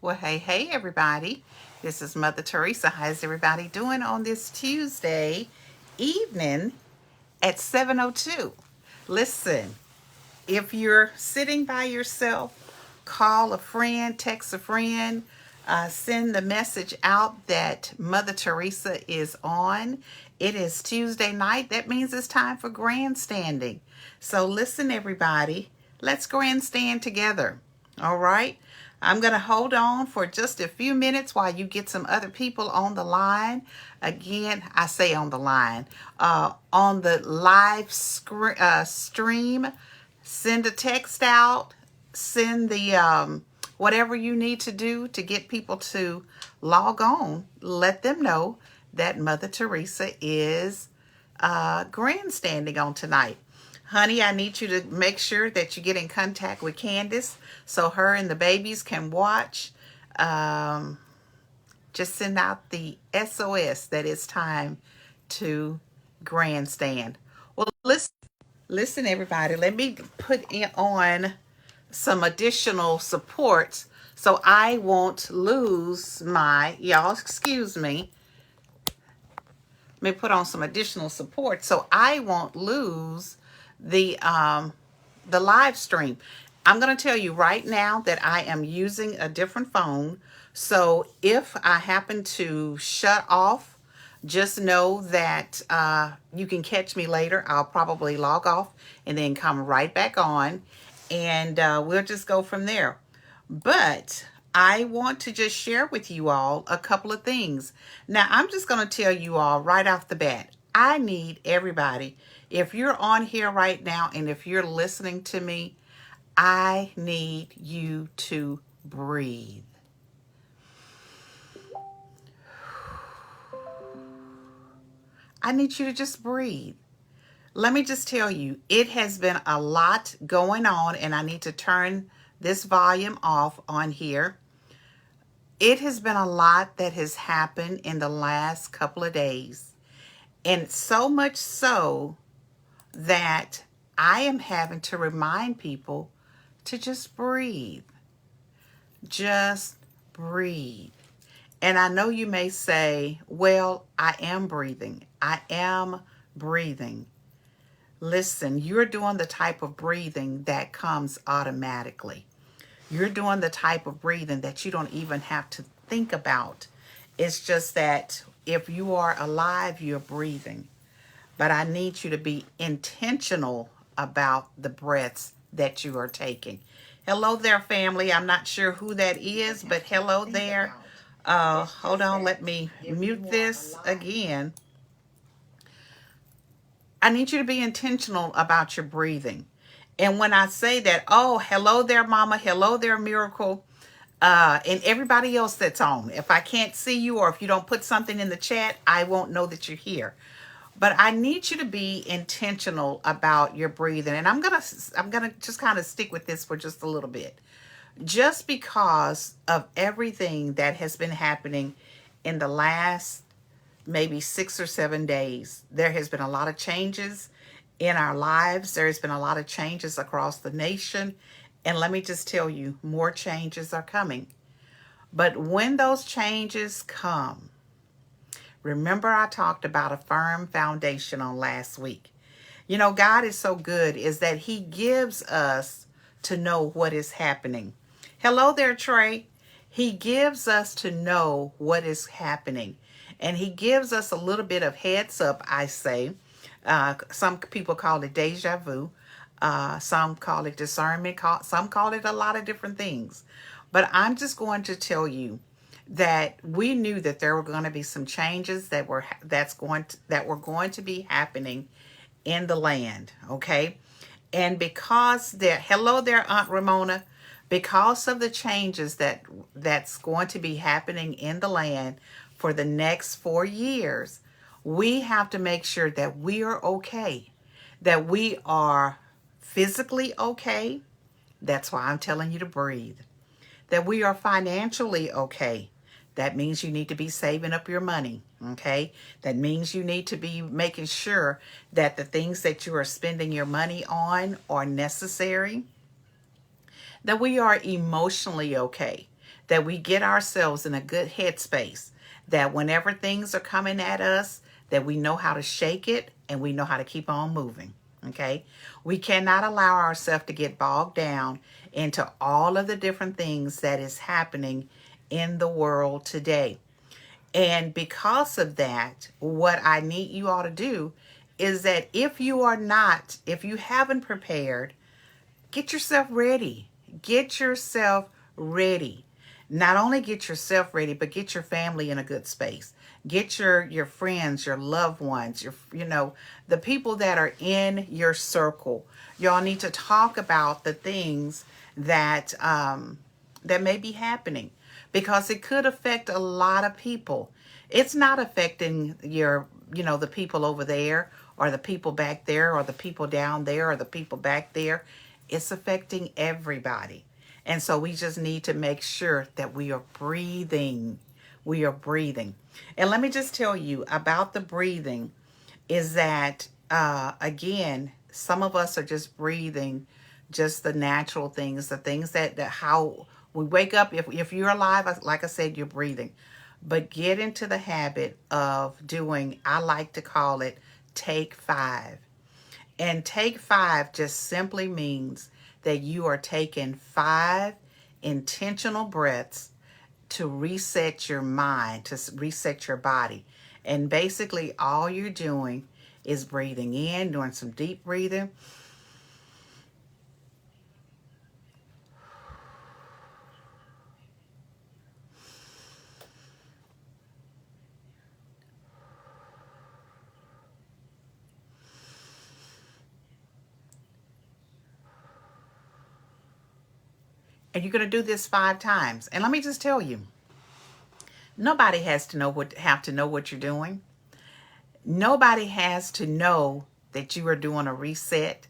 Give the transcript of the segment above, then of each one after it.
Well, hey, everybody. This is Mother Theresa. How's everybody doing on this Tuesday evening at 7:02? Listen, if you're sitting by yourself, call a friend, text a friend, send the message out that Mother Teresa is on. It is Tuesday night. That means it's time for grandstanding. So listen, everybody, let's grandstand together. All right. I'm going to hold on for just a few minutes while you get some other people on the line. Again, I say on the line, on the live stream. Send a text out, send the whatever you need to do to get people to log on. Let them know that Mother Teresa is grandstanding on tonight. Honey, I need you to make sure that you get in contact with Candace so her and the babies can watch. Just send out the SOS that it's time to grandstand. Well, listen, everybody. Let me put on some additional supports so I won't lose my, y'all excuse me. Let me put on some additional support so I won't lose the live stream. I'm going to tell you right now that I am using a different phone. So if I happen to shut off, just know that you can catch me later. I'll probably log off and then come right back on, and we'll just go from there. But I want to just share with you all a couple of things. Now, I'm just going to tell you all right off the bat, I need everybody. If you're on here right now and if you're listening to me, I need you to breathe. I need you to just breathe. Let me just tell you, it has been a lot going on, and I need to turn this volume off on here. It has been a lot that has happened in the last couple of days, and so much so that I am having to remind people to just breathe. Just breathe. And I know you may say, well, I am breathing. I am breathing. Listen, you're doing the type of breathing that comes automatically. You're doing the type of breathing that you don't even have to think about. It's just that if you are alive, you're breathing. But I need you to be intentional about the breaths that you are taking. Hello there, family. I'm not sure who that is, but hello there. Hold on, let me mute this again. I need you to be intentional about your breathing. And when I say that, oh, hello there, mama, hello there, miracle, and everybody else that's on. If I can't see you or if you don't put something in the chat, I won't know that you're here. But I need you to be intentional about your breathing. And I'm gonna just kind of stick with this for just a little bit. Just because of everything that has been happening in the last maybe 6 or 7 days, there has been a lot of changes in our lives. There has been a lot of changes across the nation. And let me just tell you, more changes are coming. But when those changes come, remember I talked about a firm foundation on last week. You know, God is so good is that he gives us to know what is happening. Hello there, Trey. He gives us to know what is happening. And he gives us a little bit of heads up, I say. Some people call it deja vu. Some call it discernment. Some call it a lot of different things. But I'm just going to tell you that we knew that there were going to be some changes that were going to be happening in the land, okay? And because hello there, Aunt Ramona, because of the changes that's going to be happening in the land for the next 4 years, we have to make sure that we are okay, that we are physically okay. That's why I'm telling you to breathe. That we are financially okay. That means you need to be saving up your money, okay? That means you need to be making sure that the things that you are spending your money on are necessary. That we are emotionally okay. that we get ourselves in a good headspace, that whenever things are coming at us, that we know how to shake it and we know how to keep on moving. Okay? We cannot allow ourselves to get bogged down into all of the different things that is happening in the world today. And because of that, what I need you all to do is that if you haven't prepared, get yourself ready. Get yourself ready. Not only get yourself ready, but get your family in a good space. Get your friends, your loved ones, the people that are in your circle. Y'all need to talk about the things that that may be happening, because it could affect a lot of people. It's not affecting the people over there, or the people back there, or the people down there, or the people back there. It's affecting everybody. And so we just need to make sure that we are breathing. We are breathing. And let me just tell you about the breathing is that, again, some of us are just breathing just the natural things, the things that how we wake up. If you're alive, like I said, you're breathing. But get into the habit of doing, I like to call it, take 5. And take 5 just simply means that you are taking 5 intentional breaths to reset your mind, to reset your body. And basically all you're doing is breathing in, doing some deep breathing. And you're going to do this 5 times. And let me just tell you, nobody has to know what you're doing. Nobody has to know that you are doing a reset.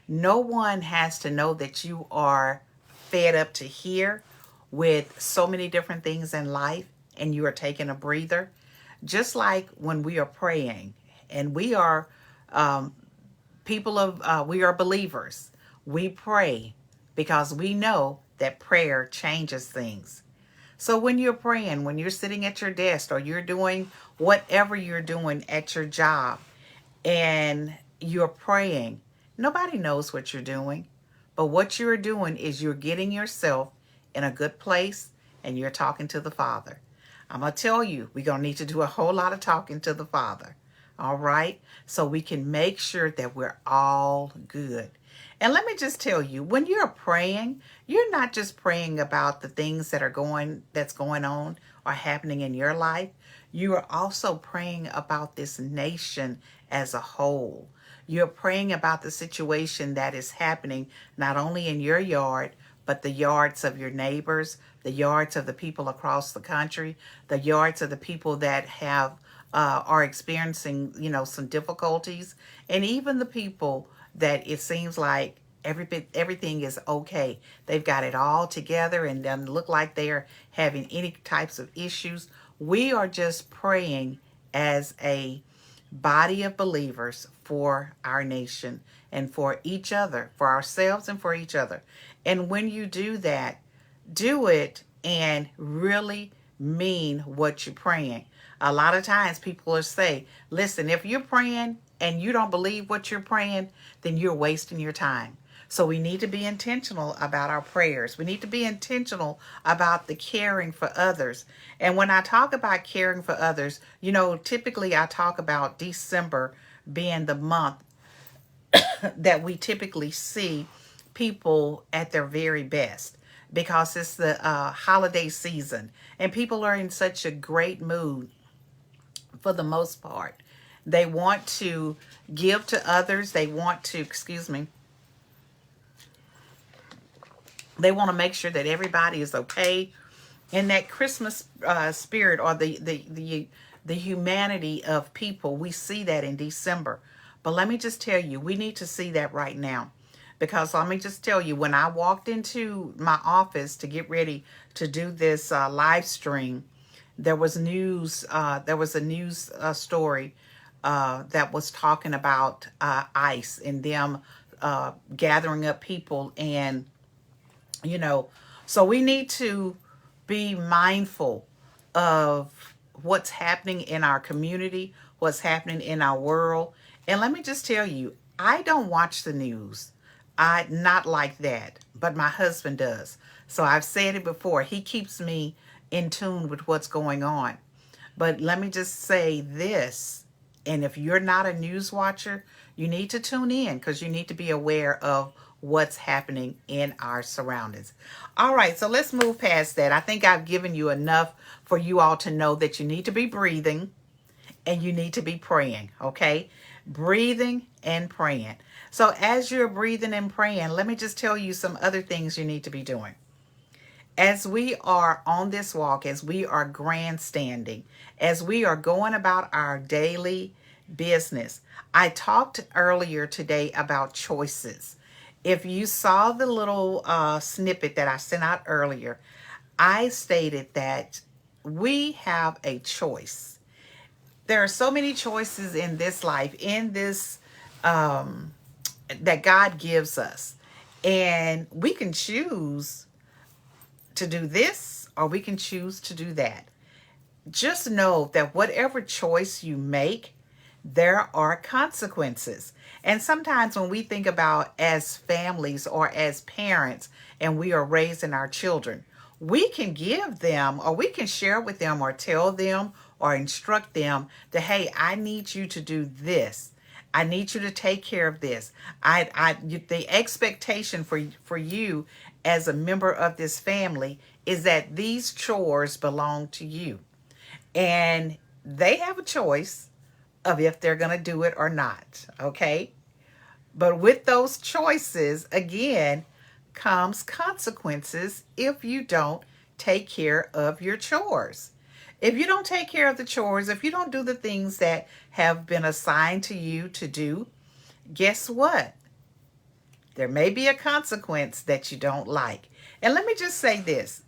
No one has to know that you are fed up to here with so many different things in life and you are taking a breather. Just like when we are praying, and we are we are believers. We pray because we know that prayer changes things. So when you're praying, when you're sitting at your desk, or you're doing whatever you're doing at your job and you're praying, nobody knows what you're doing. But what you're doing is you're getting yourself in a good place and you're talking to the Father. I'm going to tell you, we're going to need to do a whole lot of talking to the Father. All right? So we can make sure that we're all good. And let me just tell you, when you're praying, you're not just praying about the things that's going on or happening in your life. You are also praying about this nation as a whole. You're praying about the situation that is happening not only in your yard, but the yards of your neighbors, the yards of the people across the country, the yards of the people that are experiencing, some difficulties, and even the people that it seems like everything is okay. They've got it all together and doesn't look like they're having any types of issues. We are just praying as a body of believers for our nation and for each other, for ourselves and for each other. And when you do that, do it and really mean what you're praying. A lot of times people will say, listen, if you're praying and you don't believe what you're praying, then you're wasting your time. So we need to be intentional about our prayers. We need to be intentional about the caring for others. And when I talk about caring for others, typically I talk about December being the month that we typically see people at their very best, because it's the holiday season and people are in such a great mood for the most part. They want to give to others. They want to, they want to make sure that everybody is okay. And that Christmas spirit, or the humanity of people, we see that in December. But let me just tell you, we need to see that right now. Because let me just tell you, when I walked into my office to get ready to do this live stream, there was news. There was a news story that was talking about ICE and them gathering up people, and so we need to Be mindful of what's happening in our community, what's happening in our world. And let me just tell you, I don't watch the news. I not like that, but my husband does. So I've said it before. He keeps me in tune with what's going on. But let me just say this, and if you're not a news watcher, you need to tune in because you need to be aware of what's happening in our surroundings. All right, so let's move past that. I think I've given you enough for you all to know that you need to be breathing and you need to be praying, okay? Breathing and praying. So as you're breathing and praying, let me just tell you some other things you need to be doing. As we are on this walk, as we are grandstanding, as we are going about our daily business, I talked earlier today about choices. If you saw the little snippet that I sent out earlier, I stated that we have a choice. There are so many choices in this life, in this that God gives us. And we can choose to do this or we can choose to do that. Just know that whatever choice you make, there are consequences. And sometimes when we think about as families or as parents and we are raising our children, we can give them or we can share with them or tell them or instruct them that, hey, I need you to do this. I need you to take care of this. The expectation for you as a member of this family is that these chores belong to you. And they have a choice of if they're going to do it or not, okay? But with those choices, again, comes consequences if you don't take care of your chores. If you don't take care of the chores, if you don't do the things that have been assigned to you to do, guess what? There may be a consequence that you don't like. And let me just say this.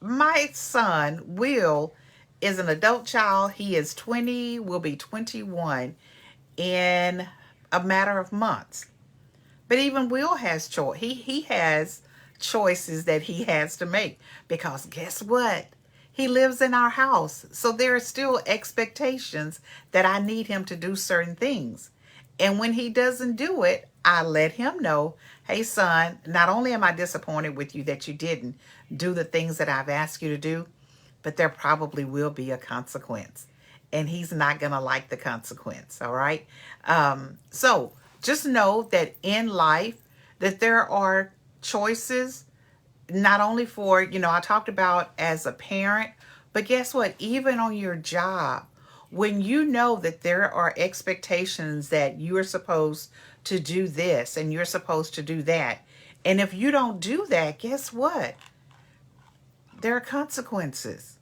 My son, Will, is an adult child. He is 20, will be 21 in a matter of months. But even Will has choice. He has choices that he has to make because guess what? He lives in our house. So there are still expectations that I need him to do certain things. And when he doesn't do it, I let him know, hey, son, not only am I disappointed with you that you didn't do the things that I've asked you to do, but there probably will be a consequence. And he's not going to like the consequence, all right? So just know that in life that there are choices, not only for, I talked about as a parent, but guess what? Even on your job, when you know that there are expectations that you are supposed to do this and you're supposed to do that, and if you don't do that, guess what? There are consequences.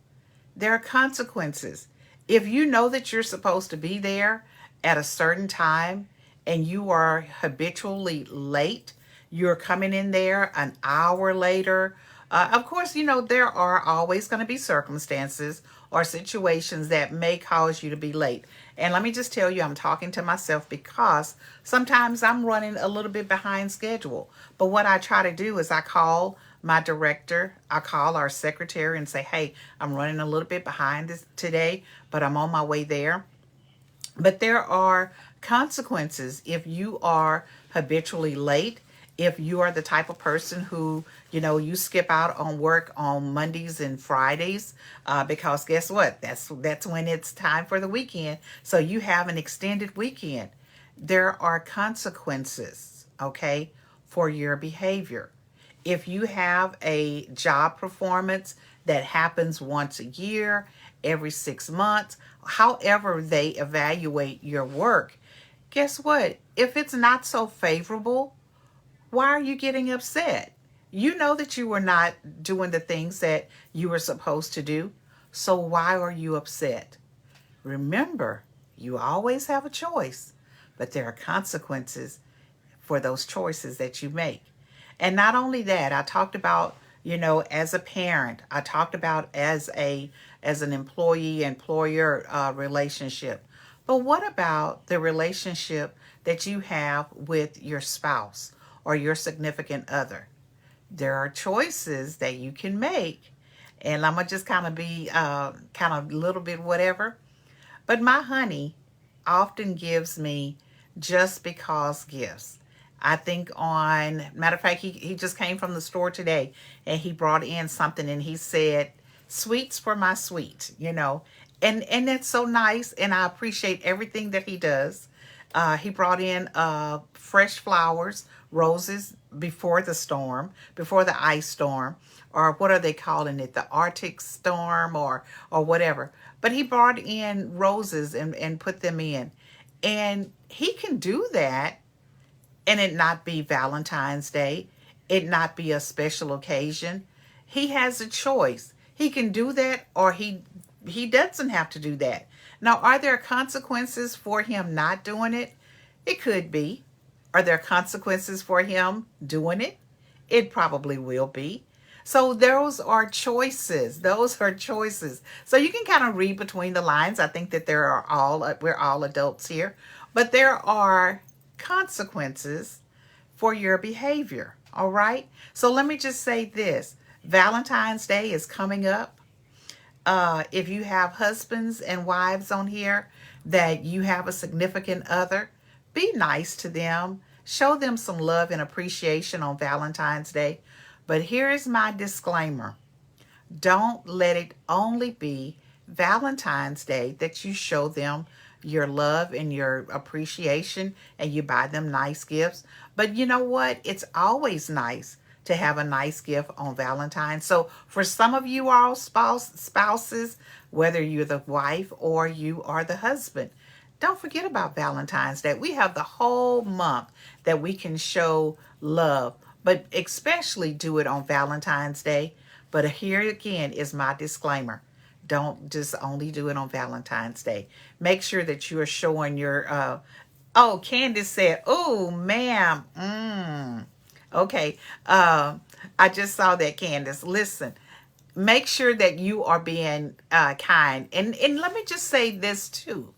There are consequences. If you know that you're supposed to be there at a certain time and you are habitually late, you're coming in there an hour later. Of course, there are always going to be circumstances or situations that may cause you to be late. And let me just tell you, I'm talking to myself because sometimes I'm running a little bit behind schedule. But what I try to do is I call my director, I call our secretary and say, hey, I'm running a little bit behind this today, but I'm on my way there. But there are consequences if you are habitually late. If you are the type of person who, you skip out on work on Mondays and Fridays, because guess what? That's when it's time for the weekend. So you have an extended weekend. There are consequences, okay, for your behavior. If you have a job performance that happens once a year, every 6 months, however they evaluate your work, guess what? If it's not so favorable, why are you getting upset? You know that you were not doing the things that you were supposed to do. So why are you upset? Remember, you always have a choice, but there are consequences for those choices that you make. And not only that, I talked about, as a parent, I talked about as an employee-employer relationship. But what about the relationship that you have with your spouse or your significant other? There are choices that you can make. And I'm going to just kind of be kind of a little bit whatever. But my honey often gives me just because gifts. I think on, matter of fact, he just came from the store today and he brought in something and he said, sweets for my sweet, you know. And that's so nice, and I appreciate everything that he does. He brought in fresh flowers, roses before the storm, before the ice storm, or what are they calling it? The Arctic storm or whatever. But he brought in roses and put them in. And he can do that and it not be Valentine's Day, it not be a special occasion. He has a choice. He can do that or he doesn't have to do that. Now, are there consequences for him not doing it? It could be. Are there consequences for him doing it? It probably will be. So those are choices. Those are choices. So you can kind of read between the lines. I think that we're all adults here, but there are consequences for your behavior. All right. So let me just say this. Valentine's Day is coming up. If you have husbands and wives on here that you have a significant other, be nice to them. Show them some love and appreciation on Valentine's Day. But here is my disclaimer. Don't let it only be Valentine's Day that you show them your love and your appreciation and you buy them nice gifts. But you know what? It's always nice to have a nice gift on Valentine's. So for some of you all spouses, whether you're the wife or you are the husband, don't forget about Valentine's Day. We have the whole month that we can show love, but especially do it on Valentine's Day. But here again is my disclaimer. Don't just only do it on Valentine's Day. Make sure that you are showing your, oh, Candace said, oh, ma'am, okay. I just saw that, Candace. Listen, make sure that you are being kind. And let me just say this too.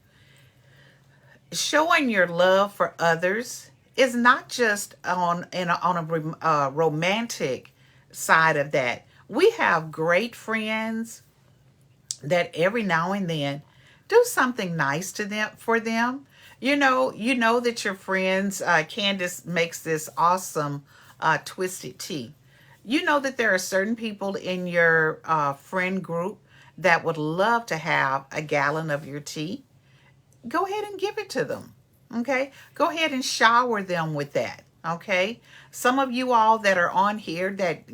Showing your love for others is not just on a romantic side of that. We have great friends that every now and then do something nice to them for them. You know that your friends, Candace makes this awesome twisted tea. You know that there are certain people in your friend group that would love to have a gallon of your tea. Go ahead and give it to them. Okay? Go ahead and shower them with that. Okay? Some of you all that are on here that,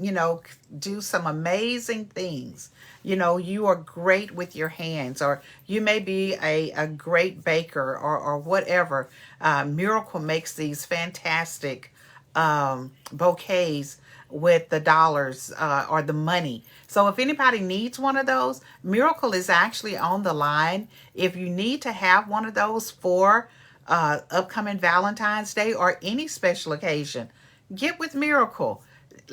do some amazing things. You are great with your hands, or you may be a great baker or whatever. Miracle makes these fantastic bouquets with the dollars or the money. So if anybody needs one of those, Miracle is actually on the line. If you need to have one of those for upcoming Valentine's Day or any special occasion, get with Miracle.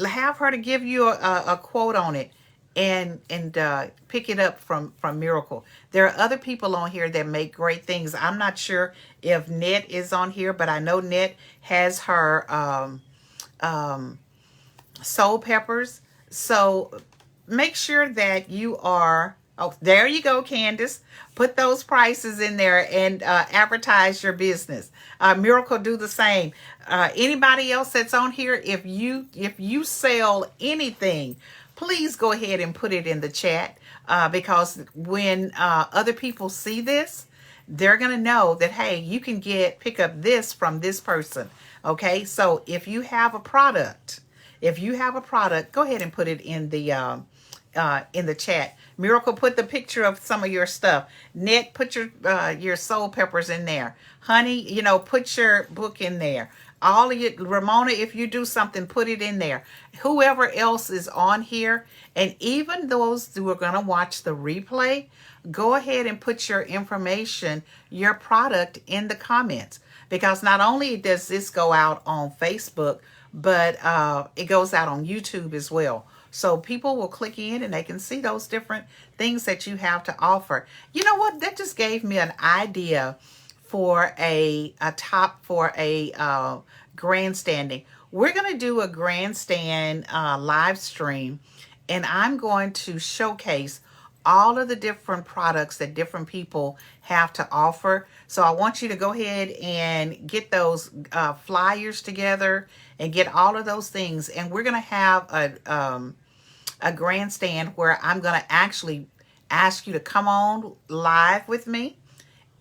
Have her to give you a quote on it and pick it up from Miracle. There are other people on here that make great things. I'm not sure if Net is on here, but I know Net has her soul peppers. So make sure that you are, oh, there you go, Candace. Put those prices in there and advertise your business. Miracle, do the same. Anybody else that's on here, if you sell anything, please go ahead and put it in the chat because when other people see this, they're going to know that, hey, you can pick up this from this person. Okay, so if you have a product, go ahead and put it in the chat. Miracle, put the picture of some of your stuff. Net, put your soul peppers in there. Honey, put your book in there. All of you, Ramona, if you do something, put it in there. Whoever else is on here, and even those who are going to watch the replay, go ahead and put your information, your product in the comments. Because not only does this go out on Facebook, but it goes out on YouTube as well. So people will click in and they can see those different things that you have to offer. You know what? That just gave me an idea for a grandstanding. We're going to do a grandstand live stream, and I'm going to showcase all of the different products that different people have to offer. So I want you to go ahead and get those flyers together and get all of those things. And we're going to have a grandstand where I'm going to actually ask you to come on live with me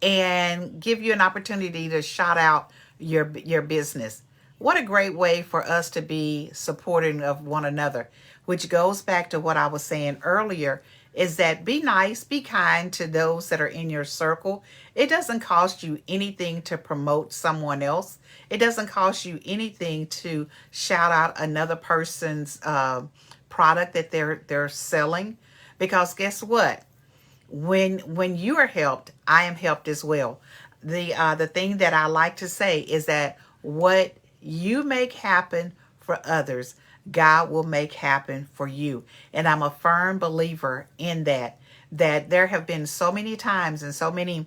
and give you an opportunity to shout out your business. What a great way for us to be supporting of one another, which goes back to what I was saying earlier, is that be nice, be kind to those that are in your circle. It doesn't cost you anything to promote someone else. It doesn't cost you anything to shout out another person's product that they're selling, because guess what? When you are helped, I am helped as well. The thing that I like to say is that what you make happen for others, God will make happen for you. And I'm a firm believer in that. That there have been so many times and so many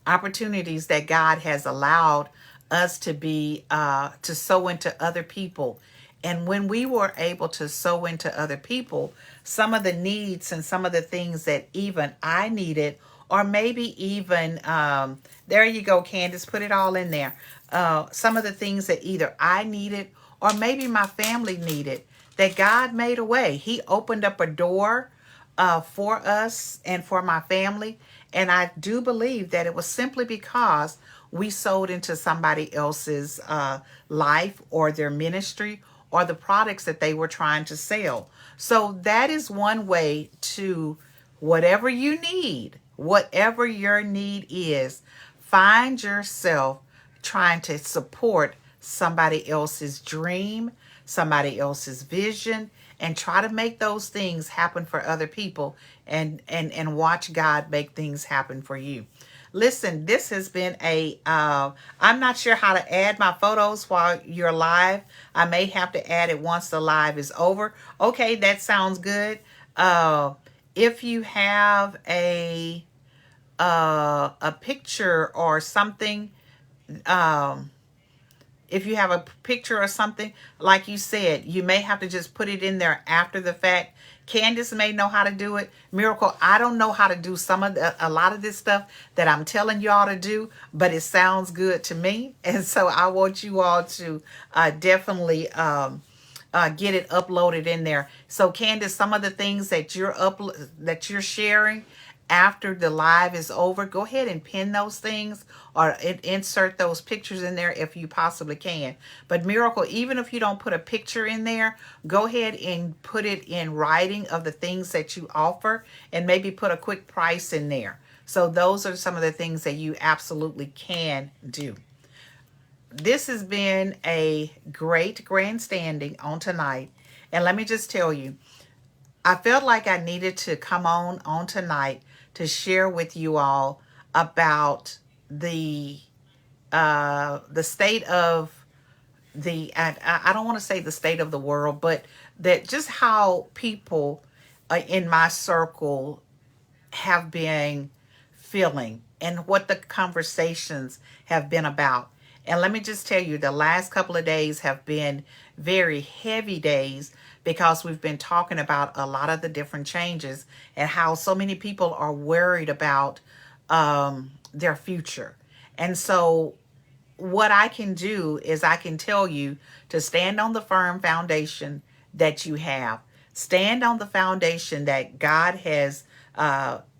opportunities that God has allowed us to be to sow into other people. And when we were able to sow into other people, some of the needs and some of the things that even I needed, or maybe even there you go, Candace, put it all in there. Some of the things that either I needed or maybe my family needed, that God made a way. He opened up a door for us and for my family. And I do believe that it was simply because we sold into somebody else's life or their ministry or the products that they were trying to sell. So that is one way to, whatever you need, whatever your need is, find yourself trying to support somebody else's dream, somebody else's vision, and try to make those things happen for other people, and watch God make things happen for you. Listen, this has been I'm not sure how to add my photos while you're live. I may have to add it once the live is over. Okay, that sounds good. If you have a picture or something, if you have a picture or something, like you said, you may have to just put it in there after the fact. Candace may know how to do it. Miracle, I don't know how to do a lot of this stuff that I'm telling y'all to do, but it sounds good to me. And so I want you all to definitely get it uploaded in there. So Candace, some of the things that you're sharing after the live is over, go ahead and pin those things or insert those pictures in there if you possibly can. But Miracle, even if you don't put a picture in there, go ahead and put it in writing of the things that you offer, and maybe put a quick price in there. So those are some of the things that you absolutely can do. This has been a great grandstanding on tonight. And let me just tell you, I felt like I needed to come on tonight to share with you all about the state of I don't want to say the state of the world, but that just how people in my circle have been feeling and what the conversations have been about. And let me just tell you, the last couple of days have been very heavy days, because we've been talking about a lot of the different changes and how so many people are worried about their future. And so what I can do is I can tell you to stand on the firm foundation that you have. Stand on the foundation that God has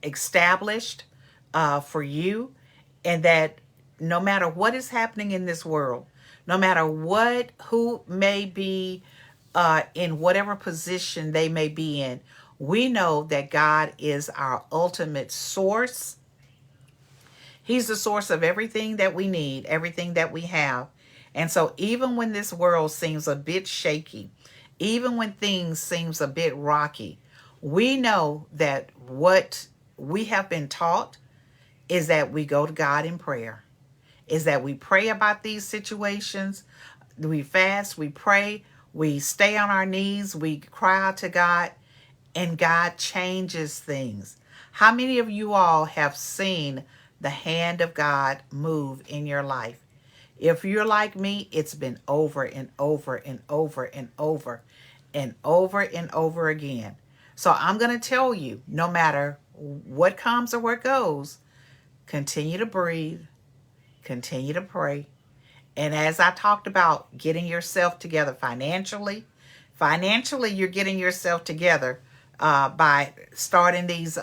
established for you, and that no matter what is happening in this world, no matter who may be in whatever position they may be in, we know that God is our ultimate source. He's the source of everything that we need, everything that we have. And so even when this world seems a bit shaky, even when things seems a bit rocky, we know that what we have been taught is that we go to God in prayer, is that we pray about these situations. We fast, we pray, we stay on our knees, we cry out to God, and God changes things. How many of you all have seen the hand of God move in your life? If you're like me, it's been over and over and over and over. and over again. So I'm going to tell you, no matter what comes or what goes, continue to breathe, continue to pray. And as I talked about getting yourself together financially, you're getting yourself together by starting these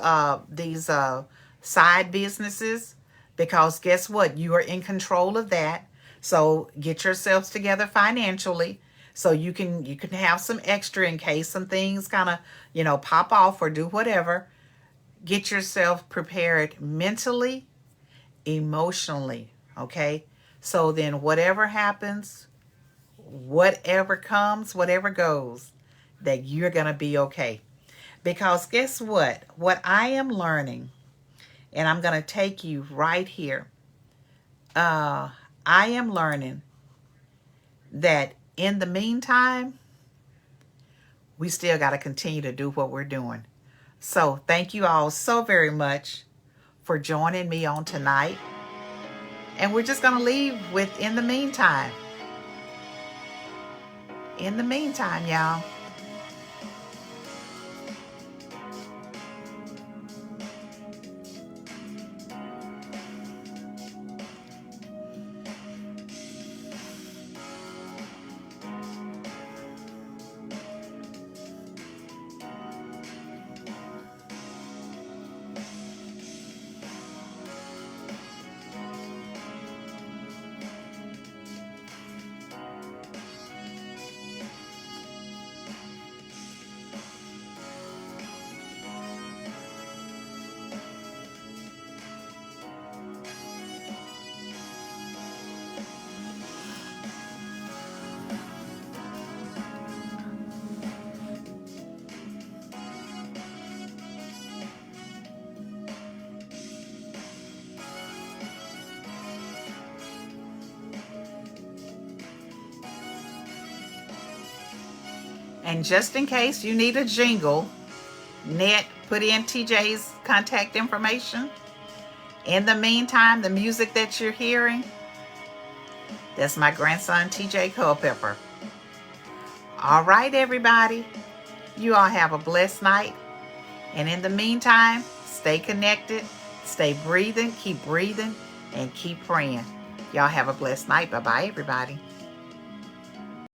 side businesses, because guess what? You are in control of that. So get yourselves together financially, so you can have some extra in case some things kind of pop off or do whatever. Get yourself prepared mentally, emotionally, okay? So then whatever happens, whatever comes, whatever goes, that you're going to be okay. Because guess what? What I am learning, and I'm going to take you right here. I am learning that in the meantime, we still got to continue to do what we're doing. So thank you all so very much for joining me on tonight. And we're just going to leave with in the meantime. In the meantime, y'all. And just in case you need a jingle, Net put in TJ's contact information. In the meantime, the music that you're hearing, that's my grandson, TJ Culpepper. All right, everybody. You all have a blessed night. And in the meantime, stay connected, stay breathing, and keep praying. Y'all have a blessed night. Bye-bye, everybody.